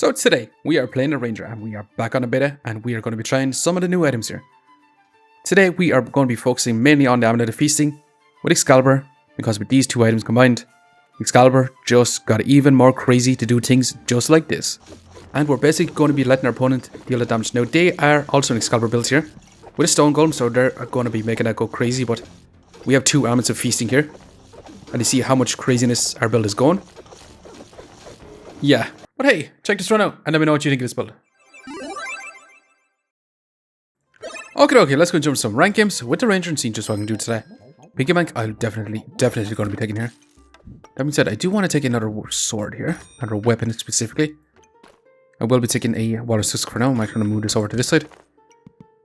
So today, we are playing a Ranger and we are back on a beta and we are going to be trying some of the new items here. Today, we are going to be focusing mainly on the Amulet of Feasting with Excalibur, because with these two items combined, Excalibur just got even more crazy to do things just like this. And we're basically going to be letting our opponent deal the damage. Now, they are also in Excalibur builds here with a Stone Golem, so they're going to be making that go crazy, but we have two Amulets of Feasting here. And you see how much craziness our build is going. Yeah. But hey, check this run out and let me know what you think of this build. Okay, let's go jump some rank games with the Ranger and see just what I can do today. Piggy bank, I'm definitely going to be taking here. That being said, I do want to take another sword here, another weapon specifically. I will be taking a Walrus Tusk for now. I'm actually going to move this over to this side.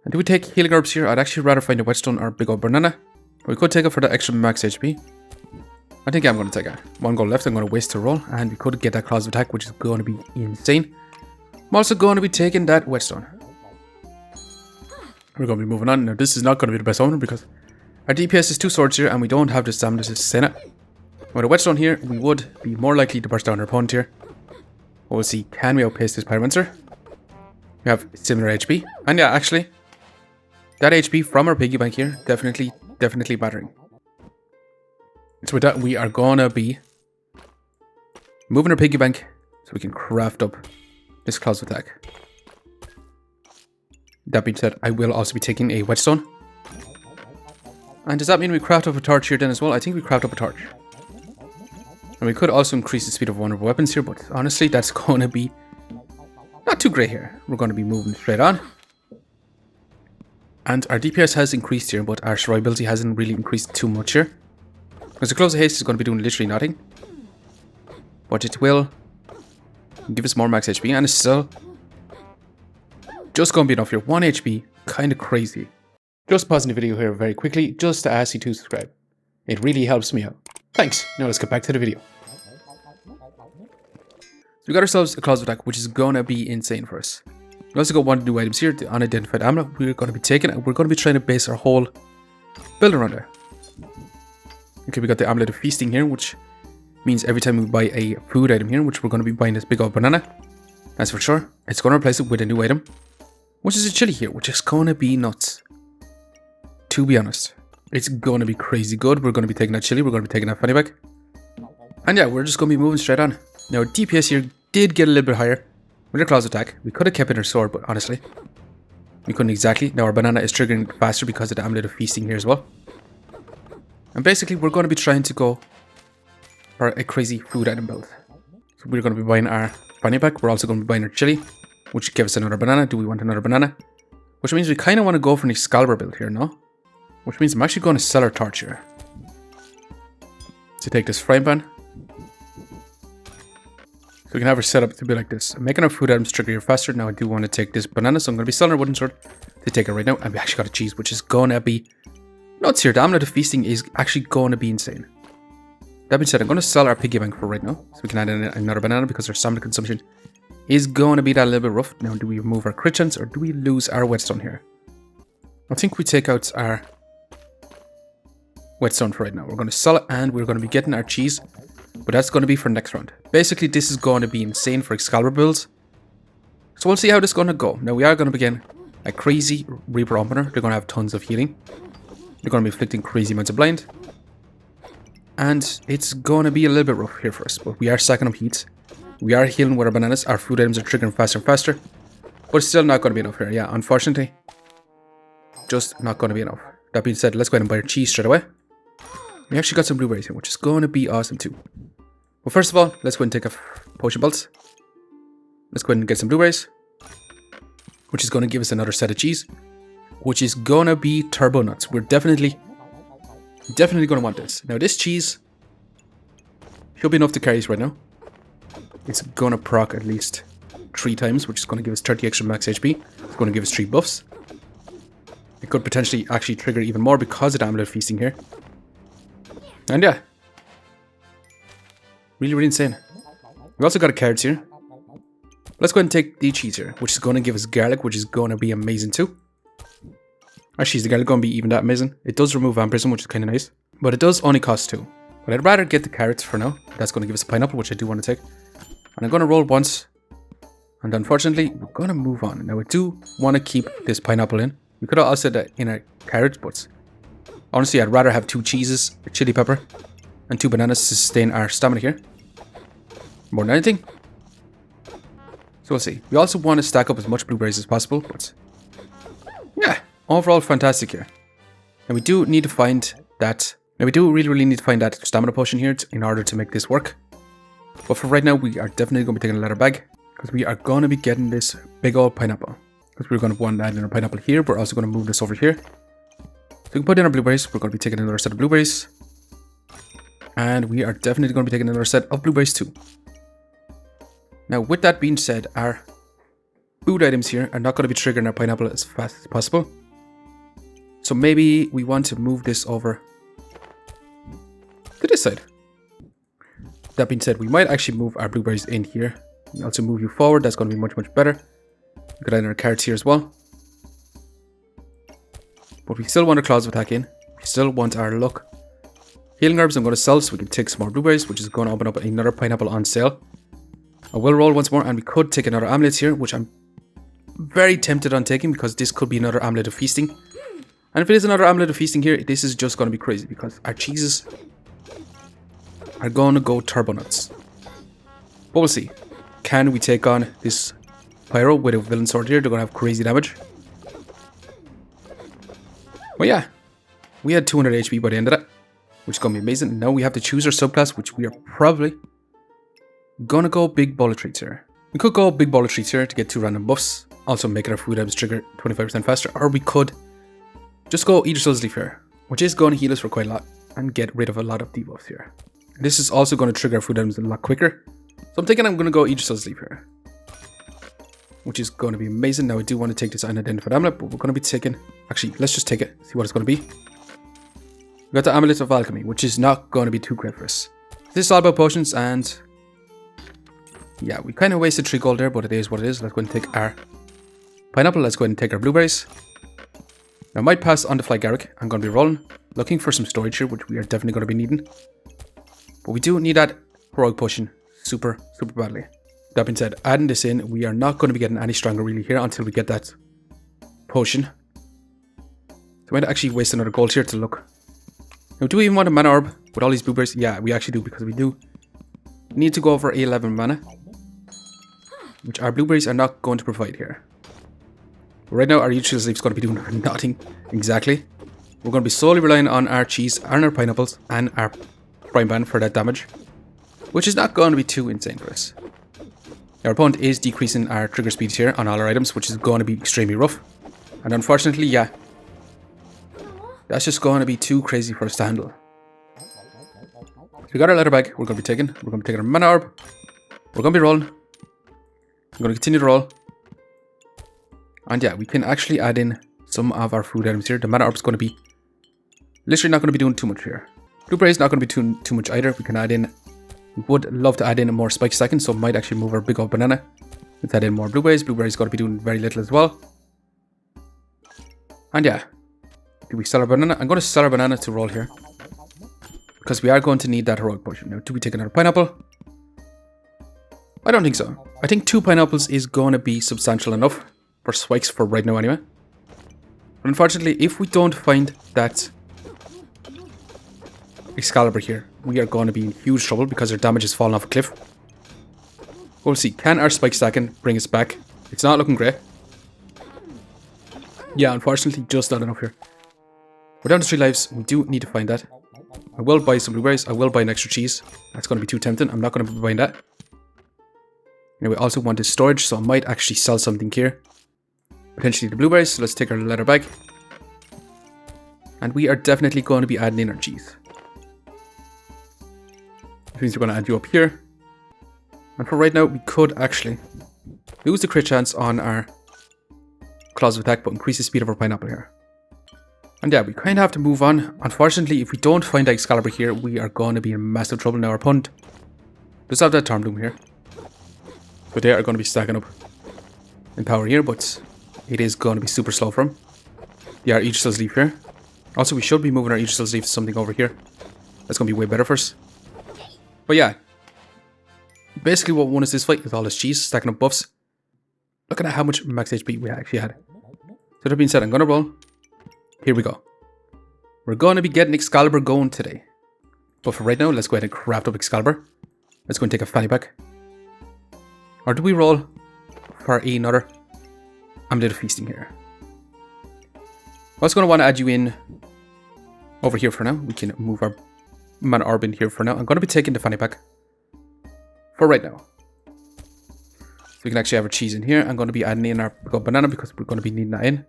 And do we take healing herbs here? I'd actually rather find a whetstone or a big old banana. But we could take it for the extra max HP. I think I'm going to take it. One goal left, I'm going to waste a roll. And we could get that claws of attack, which is going to be insane. I'm also going to be taking that whetstone. We're going to be moving on. Now, this is not going to be the best owner because our DPS is two swords here and we don't have the stamina to sustain it. With a whetstone here, we would be more likely to burst down our opponent here. We'll see, can we outpace this Pyromancer? We have similar HP. And yeah, actually, that HP from our piggy bank here, definitely battering. So with that, we are going to be moving our piggy bank so we can craft up this claws of attack. That being said, I will also be taking a whetstone. And does that mean we craft up a torch here then as well? I think we craft up a torch. And we could also increase the speed of one of our weapons here, but honestly, that's going to be not too great here. We're going to be moving straight on. And our DPS has increased here, but our survivability hasn't really increased too much here. Because the Close of Haste is going to be doing literally nothing. But it will give us more max HP, and it's still just going to be enough here. 1 HP, kind of crazy. Just pausing the video here very quickly, just to ask you to subscribe. It really helps me out. Thanks. Now let's get back to the video. So we got ourselves a Claws of Attack, which is going to be insane for us. We also got one new items here, the Unidentified Amulet. We're going to be taking it, and we're going to be trying to base our whole build around it. Okay, we got the Amulet of Feasting here, which means every time we buy a food item here, which we're going to be buying this big old banana, that's for sure, it's going to replace it with a new item, which is a chili here, which is going to be nuts. To be honest, it's going to be crazy good. We're going to be taking that chili, we're going to be taking that fanny bag. And yeah, we're just going to be moving straight on. Now, DPS here did get a little bit higher with our claws attack. We could have kept in our sword, but honestly, we couldn't exactly. Now, our banana is triggering faster because of the Amulet of Feasting here as well. And basically, we're going to be trying to go for a crazy food item build. So we're going to be buying our fanny pack. We're also going to be buying our chili, which gives us another banana. Do we want another banana? Which means we kind of want to go for an Excalibur build here, no? Which means I'm actually going to sell our torch here. So take this frying pan. So we can have our setup to be like this. I'm making our food items trigger here faster. Now I do want to take this banana, so I'm going to be selling our wooden sword to take it right now. And we actually got a cheese, which is going to be nuts here. The Amulet of Feasting is actually going to be insane. That being said, I'm going to sell our piggy bank for right now, so we can add in another banana because our stamina consumption is going to be that little bit rough. Now, do we remove our crit chance or do we lose our whetstone here? I think we take out our whetstone for right now. We're going to sell it and we're going to be getting our cheese, but that's going to be for next round. Basically, this is going to be insane for Excalibur builds. So we'll see how this is going to go. Now, we are going to begin a crazy Reaper opener. They're going to have tons of healing. They're going to be inflicting crazy amounts of blind. And it's going to be a little bit rough here for us. But we are stacking up heats. We are healing with our bananas. Our food items are triggering faster and faster. But it's still not going to be enough here. Yeah, unfortunately. Just not going to be enough. That being said, let's go ahead and buy our cheese straight away. We actually got some blueberries here, which is going to be awesome too. Well, first of all, let's go ahead and take a potion bolts. Let's go ahead and get some blueberries. Which is going to give us another set of cheese. Which is gonna be turbo nuts. We're definitely gonna want this. Now this cheese should be enough to carry us right now. It's gonna proc at least 3 times, which is gonna give us 30 extra max HP. It's gonna give us 3 buffs. It could potentially actually trigger even more because of the Amulet of Feasting here. And yeah, really insane. We also got a carrots here. Let's go ahead and take the cheese here, which is gonna give us garlic, which is gonna be amazing too. Actually, is the garlic going to be even that amazing? It does remove vampirism, which is kind of nice. But it does only cost 2. But I'd rather get the carrots for now. That's going to give us a pineapple, which I do want to take. And I'm going to roll once. And unfortunately, we're going to move on. Now, I do want to keep this pineapple in. We could have also said in a carrot, but honestly, I'd rather have 2 cheeses, a chili pepper, and 2 bananas to sustain our stamina here. More than anything. So we'll see. We also want to stack up as much blueberries as possible, but yeah, overall fantastic here. And we do need to find that. Now we do really need to find that stamina potion here in order to make this work. But for right now, we are definitely going to be taking a leather bag because we are going to be getting this big old pineapple. Because we're going to want to add in our pineapple here. We're also going to move this over here. So we can put in our blueberries. We're going to be taking another set of blueberries. And we are definitely going to be taking another set of blueberries too. Now, with that being said, our food items here are not going to be triggering our pineapple as fast as possible. So maybe we want to move this over to this side. That being said, we might actually move our blueberries in here. We also move you forward. That's going to be much better. We could add in our carrots here as well. But we still want our claws of attack in. We still want our luck. Healing herbs I'm going to sell so we can take some more blueberries, which is going to open up another pineapple on sale. I will roll once more, and we could take another amulet here, which I'm very tempted on taking because this could be another amulet of feasting. And if it is another amulet of feasting here, this is just going to be crazy because our cheeses are going to go turbo nuts. But we'll see. Can we take on this pyro with a villain sword here? They're going to have crazy damage. Well, yeah. We had 200 HP by the end of that, which is going to be amazing. Now we have to choose our subclass, which we are probably gonna go big bullet treats here. We could go big bullet treats here to get 2 random buffs, also making our food items trigger 25% faster, or we could just go Eater Souls Leaf here, which is going to heal us for quite a lot and get rid of a lot of debuffs here. This is also going to trigger our food items a lot quicker, so I'm thinking I'm going to go Eater Souls Leaf here, which is going to be amazing. Now I do want to take this unidentified amulet, but we're going to be taking, actually let's just take it, see what it's going to be. We got the Amulet of Alchemy, which is not going to be too great for us. This is all about potions, and yeah, we kind of wasted 3 gold there, but it is what it is. Let's go and take our pineapple. Let's go ahead and take our blueberries. Now I might pass on the Fly Garrick. I'm going to be rolling, looking for some storage here, which we are definitely going to be needing. But we do need that heroic potion super badly. That being said, adding this in, we are not going to be getting any stronger really here until we get that potion. So we might actually waste another gold here to look. Now, do we even want a mana orb with all these blueberries? Yeah, we actually do, because we do need to go over 11 mana, which our blueberries are not going to provide here. But right now, our Eater Souls Leaf is going to be doing nothing exactly. We're going to be solely relying on our cheese and our pineapples and our Prime Band for that damage, which is not going to be too insane for us. Our opponent is decreasing our trigger speeds here on all our items, which is going to be extremely rough. And unfortunately, yeah, that's just going to be too crazy for us to handle. So we got our leather bag. We're going to be taking. We're going to be taking our mana orb. We're going to be rolling. I'm going to continue to roll. And yeah, we can actually add in some of our food items here. The mana orb is going to be literally not going to be doing too much here. Blueberry is not going to be doing too much either. We can add in. We would love to add in more spike stacking, so might actually move our big old banana. Let's add in more blueberries. Blueberries is going to be doing very little as well. And yeah, do we sell our banana? I'm going to sell our banana to roll here, because we are going to need that heroic potion. Now, do we take another pineapple? I don't think so. I think 2 pineapples is going to be substantial enough for spikes for right now anyway. But unfortunately, if we don't find that Excalibur here, we are going to be in huge trouble because our damage is falling off a cliff. We'll see. Can our spike stacking bring us back? It's not looking great. Yeah, unfortunately, just not enough here. We're down to 3 lives. We do need to find that. I will buy some blueberries. I will buy an extra cheese. That's going to be too tempting. I'm not going to be buying that. Now, we also want this storage, so I might actually sell something here. Potentially the blueberries. So let's take our leather bag. And we are definitely going to be adding in our cheese. Which means we're going to add you up here. And for right now, we could actually lose the crit chance on our claws of attack, but increase the speed of our pineapple here. And yeah, we kind of have to move on. Unfortunately, if we don't find Excalibur here, we are going to be in massive trouble. Now, our opponent does have that Torn Bloom here, but they are going to be stacking up in power here, but it is going to be super slow for him. Yeah, our Eater Souls Leaf here. Also, we should be moving our Eater Souls Leaf to something over here. That's going to be way better for us. But yeah, basically what won us this fight is all this cheese, stacking up buffs. Look at how much max HP we actually had. So that being said, I'm gonna roll. Here we go. We're gonna be getting Excalibur going today. But for right now, let's go ahead and craft up Excalibur. Let's go and take a fanny pack. Or do we roll for another Amulet of Feasting here? I was gonna want to add you in over here for now. We can move our mana orb in here for now. I'm gonna be taking the fanny pack for right now. So we can actually have our cheese in here. I'm gonna be adding in our banana because we're gonna be needing that in.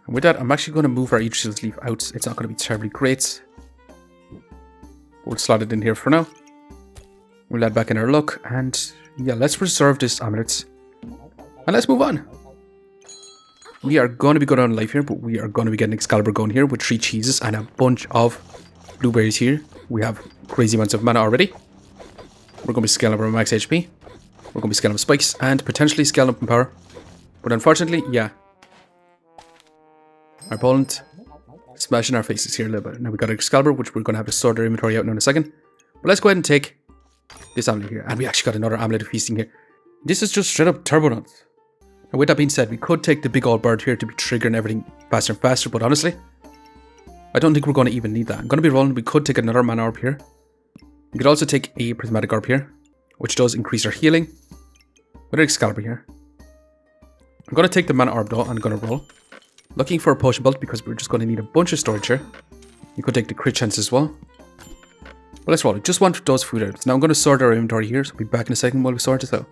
And with that, I'm actually going to move our Eggscalibur leaf out. It's not going to be terribly great. We'll slot it in here for now. We'll add back in our luck. And yeah, let's preserve this amulet. And let's move on. We are going to be good on life here, but we are going to be getting Excalibur going here with 3 cheeses and a bunch of blueberries here. We have crazy amounts of mana already. We're going to be scaling up our max HP. We're going to be scaling up spikes and potentially scaling up in power. But unfortunately, yeah. Our opponent smashing our faces here a little bit. Now we got Excalibur, which we're going to have to sort our inventory out now in a second. But let's go ahead and take this amulet here. And we actually got another Amulet of Feasting here. This is just straight up turbo nuts. Now with that being said, we could take the big old bird here to be triggering everything faster and faster. But honestly, I don't think we're going to even need that. I'm going to be rolling. We could take another mana orb here. We could also take a prismatic orb here, which does increase our healing. With Excalibur here. I'm going to take the mana orb though. I'm going to roll. Looking for a potion belt because we're just going to need a bunch of storage here. You could take the crit chance as well. But let's roll it. Just want those food items. Now I'm going to sort our inventory here. So I'll be back in a second while we sort this out.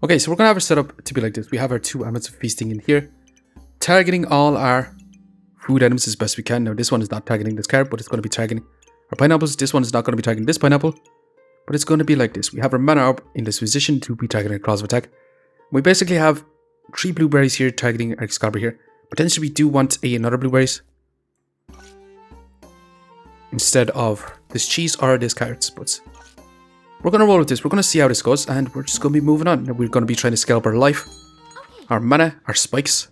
Okay, so we're going to have it set up to be like this. We have our 2 Amulets of Feasting in here. Targeting all our food items as best we can. Now this one is not targeting this carrot, but it's going to be targeting our pineapples. This one is not going to be targeting this pineapple. But it's going to be like this. We have our mana orb in this position to be targeting our claws of attack. We basically have 3 blueberries here targeting our Excalibur here. Potentially we do want another blueberries instead of this cheese or this carrots, but we're going to roll with this. We're going to see how this goes and we're just going to be moving on. Now we're going to be trying to scale up our life, our mana, our spikes,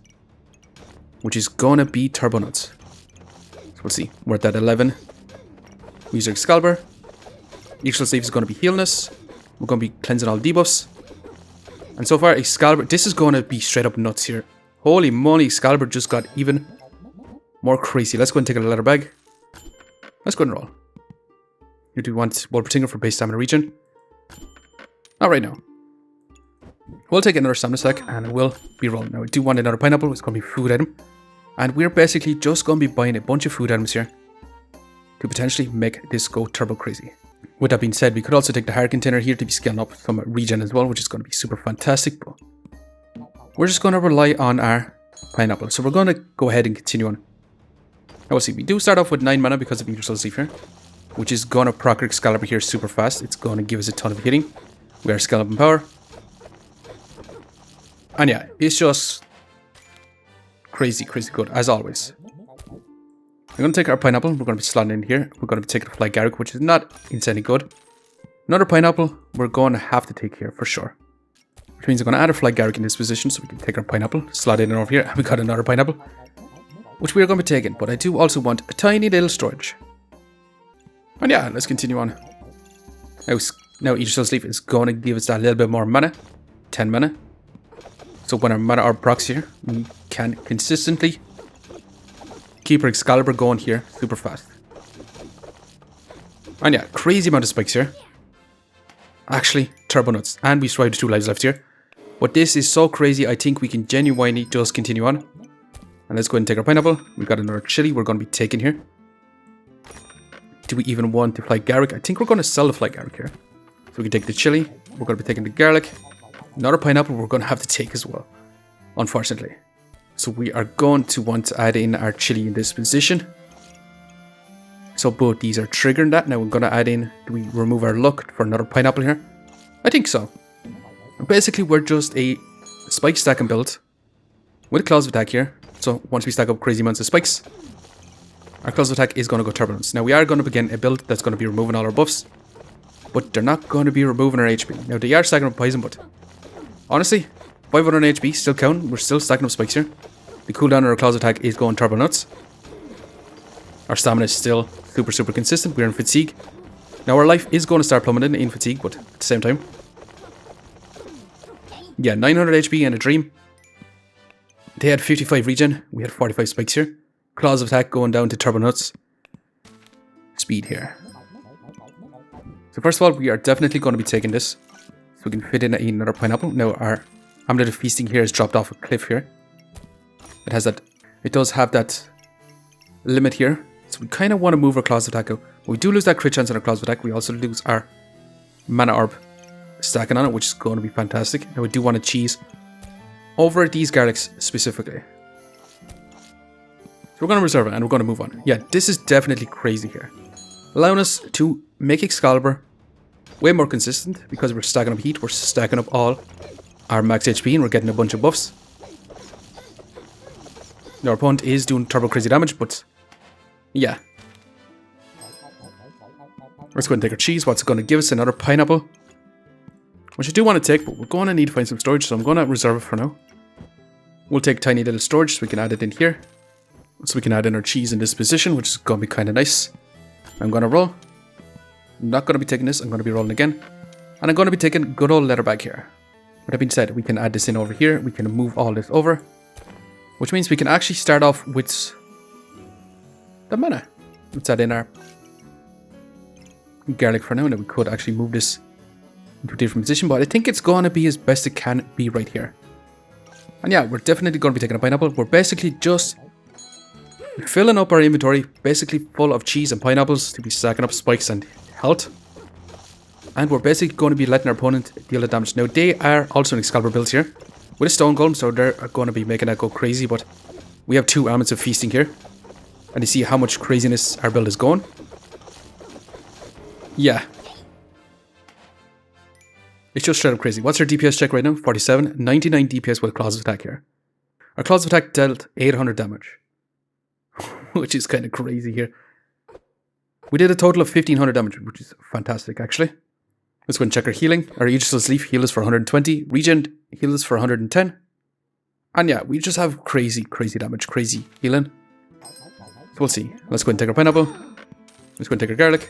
which is going to be turbo nuts. So we'll see. We're at that 11. We use our Excalibur. Eggscalibur sleeve is going to be healing us. We're going to be cleansing all debuffs. And so far, Excalibur, this is going to be straight up nuts here. Holy moly, Excalibur just got even more crazy. Let's go and take a leather bag. Let's go and roll. You do want World Partinger for base stamina region. Not right now. We'll take another stamina stack and we'll be rolling. Now, we do want another pineapple. It's going to be a food item. And we're basically just going to be buying a bunch of food items here to potentially make this go turbo crazy. With that being said, we could also take the heart container here to be scaling up some regen as well, which is going to be super fantastic. But we're just going to rely on our pineapple. So we're going to go ahead and continue on. Now we'll see. We do start off with 9 mana because of Eggscalibur leaf here, which is going to proc Excalibur here super fast. It's going to give us a ton of hitting. We are scaling up in power. And yeah, it's just crazy, crazy good as always. We're going to take our pineapple. We're going to be slotting in here. We're going to be taking a Fly Garrick, which is not insanely good. Another pineapple we're going to have to take here for sure. Which means I'm going to add a Fly Garrick in this position so we can take our pineapple, slot it in over here, and we got another pineapple, which we are going to be taking. But I do also want a tiny little storage. And yeah, let's continue on. Now Eggscalibur leaf is going to give us that little bit more mana. 10 mana. So when our mana orb procs here, we can consistently keep our Excalibur going here super fast. And yeah, crazy amount of spikes here. Actually, turbo nuts. And we survived 2 lives left here. But this is so crazy, I think we can genuinely just continue on. And let's go ahead and take our pineapple. We've got another chili we're going to be taking here. Do we even want to Fly Garrick? I think we're going to sell the Fly Garrick here. So we can take the chili. We're going to be taking the garlic. Another pineapple we're going to have to take as well, unfortunately. So we are going to want to add in our chili in this position. So both these are triggering that. Now we're going to add in, do we remove our luck for another pineapple here? I think so. And basically we're just a spike stack and build with claws of attack here. So once we stack up crazy amounts of spikes, our claws of attack is going to go turbulence. Now we are going to begin a build that's going to be removing all our buffs, but they're not going to be removing our HP. Now they are stacking up poison, but honestly, 500 HP still counting. We're still stacking up spikes here. The cooldown on our claws attack is going turbo nuts. Our stamina is still super, super consistent. We're in fatigue. Now our life is going to start plummeting in fatigue, but at the same time, Yeah, 900 HP and a dream. They had 55 regen. We had 45 spikes here. Claws of attack going down to turbo nuts. Speed here. So first of all, we are definitely going to be taking this. So we can fit in another pineapple. Now our Amulet of Feasting here is dropped off a cliff here. It has that. It does have that limit here. So we kind of want to move our Claws of Attack out. But we do lose that crit chance on our Claws of Attack. We also lose our Mana Orb stacking on it, which is going to be fantastic. And we do want to cheese over these garlics specifically. So we're going to reserve it and we're going to move on. Yeah, this is definitely crazy here. Allowing us to make Excalibur way more consistent because we're stacking up heat. We're stacking up all our max HP and we're getting a bunch of buffs. Now our opponent is doing turbo crazy damage, but yeah. Let's go ahead and take our cheese. What's it going to give us? Another pineapple. Which I do want to take, but we're going to need to find some storage, so I'm going to reserve it for now. We'll take tiny little storage so we can add it in here. So we can add in our cheese in this position, which is going to be kind of nice. I'm going to roll. I'm not going to be taking this. I'm going to be rolling again. And I'm going to be taking good old leather bag here. With that being said, we can add this in over here. We can move all this over. Which means we can actually start off with the mana. Let's add in our garlic for now. And then we could actually move this into a different position. But I think it's going to be as best it can be right here. And yeah, we're definitely going to be taking a pineapple. We're basically just filling up our inventory, basically full of cheese and pineapples to be stacking up spikes and health. And we're basically going to be letting our opponent deal the damage. Now, they are also an Excalibur build here with a stone golem, so they're going to be making that go crazy. But we have 2 Amulets of Feasting here. And you see how much craziness our build is going. Yeah. It's just straight up crazy. What's our DPS check right now? 47. 99 DPS with Claws of Attack here. Our Claws of Attack dealt 800 damage. Which is kind of crazy here. We did a total of 1500 damage, which is fantastic actually. Let's go and check our healing. Our Aegisal's Leaf heals us for 120. Regen heals us for 110. And yeah, we just have crazy damage, crazy healing. So we'll see. Let's go and take our pineapple. Let's go and take our garlic.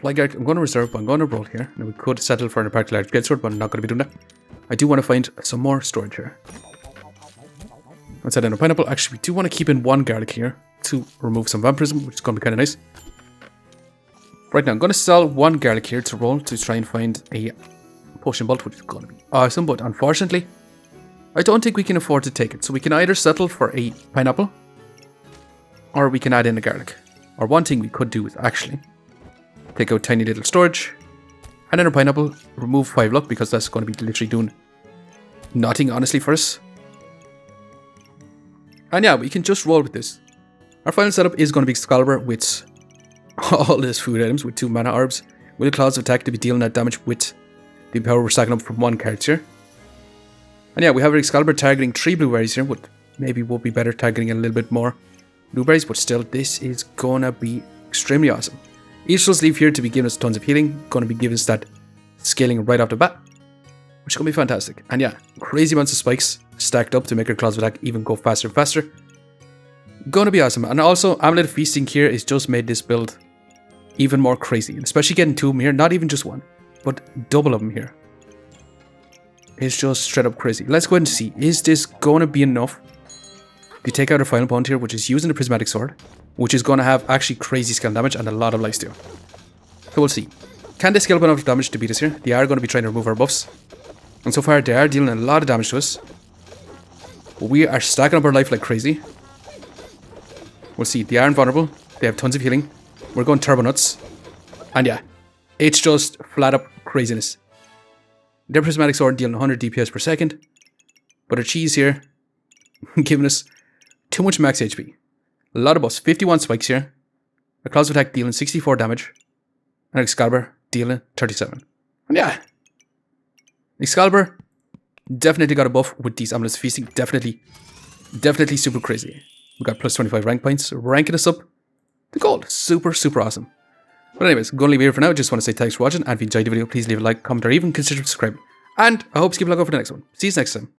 Fly garlic, I'm going to reserve, but I'm going to roll here. Now we could settle for an Apocalyptic Large Greatsword, but I'm not going to be doing that. I do want to find some more storage here. Let's add in a pineapple. Actually, we do want to keep in 1 garlic here to remove some vampirism, which is going to be kind of nice. Right now, I'm going to sell 1 garlic here to roll to try and find a potion bolt, which is going to be awesome. But unfortunately, I don't think we can afford to take it. So we can either settle for a pineapple or we can add in a garlic. Or one thing we could do is actually take out tiny little storage and then a pineapple, remove 5 luck because that's going to be literally doing nothing honestly for us. And yeah, we can just roll with this. Our final setup is going to be Excalibur with all these food items with 2 mana orbs, with a Claws of Attack to be dealing that damage with the power we're stacking up from 1 character. And yeah, we have our Excalibur targeting 3 blueberries here, but maybe we'll be better targeting a little bit more blueberries, but still, this is gonna be extremely awesome. Aegisal's Leaf here to be giving us tons of healing, gonna be giving us that scaling right off the bat, which is gonna be fantastic. And yeah, crazy amounts of spikes stacked up to make our Claws of Attack even go faster and faster. Gonna be awesome. And also, Amulet of Feasting here has just made this build even more crazy, and especially getting 2 of them here, not even just 1, but double of them here. It's just straight up crazy. Let's go ahead and see, is this gonna be enough to take out our final opponent here, which is using the Prismatic Sword, which is gonna have actually crazy scale damage and a lot of lifesteal. So we'll see. Can they scale up enough damage to beat us here? They are gonna be trying to remove our buffs, and so far they are dealing a lot of damage to us. But we are stacking up our life like crazy. We'll see. They are invulnerable. They have tons of healing. We're going turbo nuts. And yeah, it's just flat up craziness. Their Prismatic Sword dealing 100 DPS per second. But our cheese here giving us too much max HP. A lot of buffs. 51 spikes here. Our Claws of Attack dealing 64 damage. And Excalibur dealing 37. And yeah, Excalibur definitely got a buff with these Amulets of Feasting. Definitely super crazy. We got plus 25 rank points, ranking us up to gold. Super awesome. But anyways, I'm going to leave it here for now. Just want to say thanks for watching, and if you enjoyed the video, please leave a like, comment, or even consider subscribing. And I hope to keep a look out for the next one. See you next time.